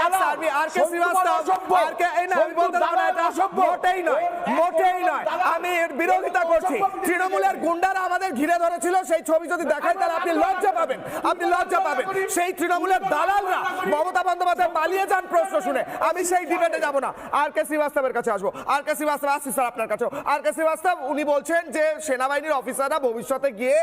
Ex army আর কে শ্রীবাস্তব আর কে এই না আমি বলতে পারবো না, এটা মোটেই নয়, মোটেই নয়। আমি এর বিরোধিতা করছি। তৃণমূলের গুন্ডারা আমাদের ঘিরে ধরেছিল, সেই ছবি যদি দেখায় তাহলে আপনি লজ্জা পাবেন, আপনি লজ্জা পাবেন। সেই তৃণমূলের দালালরা মমতা বন্দ্যোপাধ্যায় পালিয়ে যান প্রশ্ন শুনে। আমি সেই ডিবেটে যাব না। আর কে শ্রীবাস্তবের কাছে আসবো। আর কে শ্রীবাস্তব, আসছি স্যার আপনার কাছে। আর কে শ্রীবাস্তব উনি বলছেন যে সেনাবাহিনীর অফিসাররা ভবিষ্যতে গিয়ে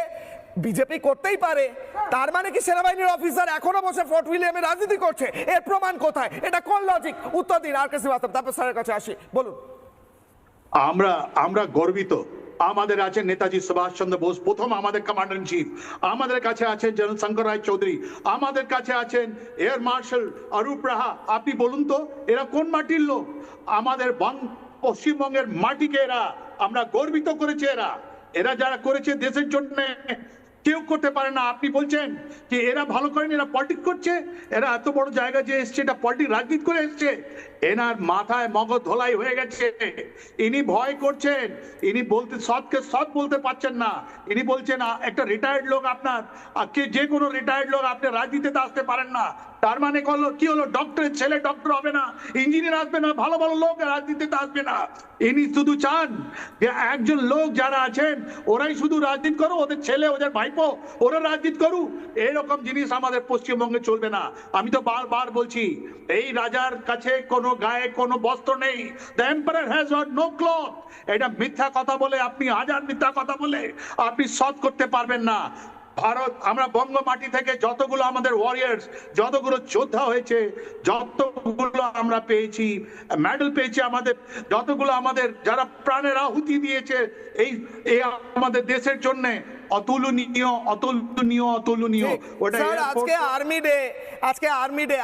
বিজেপি করতেই পারে, তার মানে কি সেনাবাহিনীর অফিসার এখনো বসে ফোর্ট উইলিয়ামে রাজনীতি করছে? এর প্রমাণ কোথায়? এটা কোন লজিক? উত্তর দিন আর কে শ্রীবাস্তব, তারপর স্যারের কাছে আসি, বলুন। আমরা গর্বিত। আমাদের আছেন নেতাজি সুভাষচন্দ্র বোস, প্রথম আমাদের কমান্ডার ইন চিফ। আমাদের কাছে আছেন জেনারেল শঙ্কর রায় চৌধুরী। আমাদের কাছে আছেন এয়ার মার্শাল অরূপ রাহা। আপনি বলুন তো এরা কোন মাটির লোক? আমাদের পশ্চিমবঙ্গের মাটিকে এরা আমরা গর্বিত করেছে। এরা যারা করেছে দেশের জন্য কেউ করতে পারে না। আপনি বলছেন যে এরা ভালো করেন, এরা পলিটিক্স করছে, এরা এত বড় জায়গা যে এসছে এটা পলিটিক্স রাজনীতি করে এসছে। এনার মাথায় মগজ ধোলাই হয়ে গেছে। ইনি ভয় করছেন, ইনি বলতে সৎকে সৎ বলতে পারছেন না। ইনি বলছেন একটা রিটায়ার্ড লোক আপনার, যে কোনো রিটায়ার্ড লোক আপনি রাজনীতিতে আসতে পারেন না। তার মানে কি হলো? ডক্টরের ছেলে ডক্টর হবে না, ইঞ্জিনিয়ার আসবে না, ভালো ভালো লোক রাজনীতিতে আসবে না। ইনি শুধু চান যে একজন লোক যারা আছেন ওরাই শুধু রাজনীতি করো, ওদের ছেলে ওদের ভাইপো ওরা রাজনীতি করুক। এরকম জিনিস আমাদের পশ্চিমবঙ্গে চলবে না। আমি তো বারবার বলছি এই রাজার কাছে কোনো গায়ে কোনো বস্ত্র নেই। The emperor has got no cloth. এটা মিথ্যা কথা বলে আপনি হাজার মিথ্যা কথা বলে আপনি সৎ করতে পারবেন না। ভারত, আমরা বঙ্গ মাটি থেকে যতগুলো আমাদের ওয়ারিয়ার্স, যতগুলো যোদ্ধা হয়েছে, যতগুলো আমরা পেয়েছি মেডেল পেয়েছি, আমাদের যতগুলো আমাদের যারা প্রাণের আহুতি দিয়েছে এই আমাদের দেশের জন্য, অতুলনীয় অতুলনীয় অতুলনীয়। ওটা আজকে আর্মি ডে, আজকে আর্মি ডে।